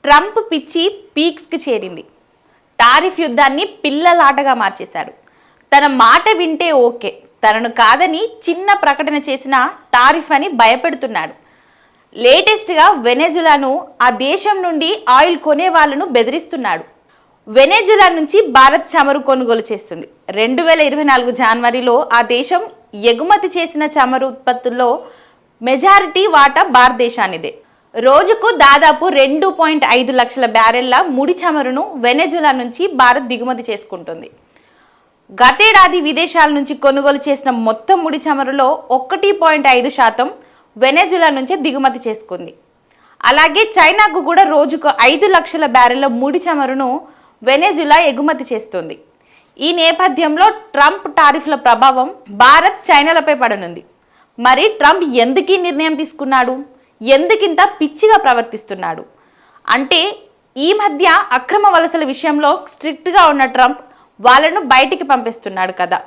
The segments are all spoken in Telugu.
ట్రంప్ పిచ్చి పీక్స్కి చేరింది. టారిఫ్ యుద్ధాన్ని పిల్లలాటగా మార్చేశారు. తన మాట వింటే ఓకే, తనను కాదని చిన్న ప్రకటన చేసిన టారిఫ్ అని భయపెడుతున్నాడు. లేటెస్ట్గా వెనెజులాను ఆ దేశం నుండి ఆయిల్ కొనే వాళ్ళను బెదిరిస్తున్నాడు. వెనెజులా నుంచి భారత్ చమురు కొనుగోలు చేస్తుంది. 2024 జనవరిలో ఆ దేశం ఎగుమతి చేసిన చమురు ఉత్పత్తుల్లో మెజారిటీ వాటా భారతదేశానిదే. రోజుకు దాదాపు 2.5 లక్షల బ్యారెళ్ల ముడి చమురును వెనెజులా నుంచి భారత్ దిగుమతి చేసుకుంటుంది. గతేడాది విదేశాల నుంచి కొనుగోలు చేసిన మొత్తం ముడి చమురులో 1.5% వెనెజులా నుంచే దిగుమతి చేసుకుంది. అలాగే చైనాకు కూడా రోజుకు 5 లక్షల బ్యారెళ్ల ముడి చమురును వెనెజులా ఎగుమతి చేస్తుంది. ఈ నేపథ్యంలో ట్రంప్ టారిఫ్ల ప్రభావం భారత్, చైనాలపై పడనుంది. మరి ట్రంప్ ఎందుకు ఈ నిర్ణయం తీసుకున్నాడు? ఎందుకింత పిచ్చిగా ప్రవర్తిస్తున్నాడు? అంటే ఈ మధ్య అక్రమ వలసల విషయంలో స్ట్రిక్ట్గా ఉన్న ట్రంప్ వాళ్ళను బయటికి పంపిస్తున్నాడు కదా.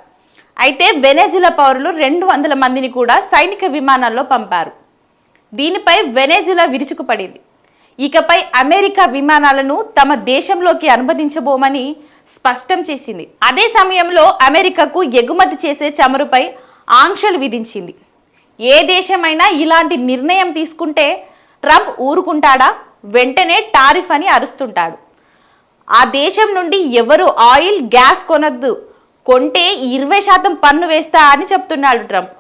అయితే వెనెజులా పౌరులు 200 మందిని కూడా సైనిక విమానాల్లో పంపారు. దీనిపై వెనెజులా విరుచుకుపడింది. ఇకపై అమెరికా విమానాలను తమ దేశంలోకి అనుమతించబోమని స్పష్టం చేసింది. అదే సమయంలో అమెరికాకు ఎగుమతి చేసే చమురుపై ఆంక్షలు విధించింది. ఏ దేశమైనా ఇలాంటి నిర్ణయం తీసుకుంటే ట్రంప్ ఊరుకుంటాడా? వెంటనే టారిఫ్ అని అరుస్తుంటాడు. ఆ దేశం నుండి ఎవరు ఆయిల్, గ్యాస్ కొనొద్దు, కొంటే 20% పన్ను వేస్తా అని చెప్తున్నాడు ట్రంప్.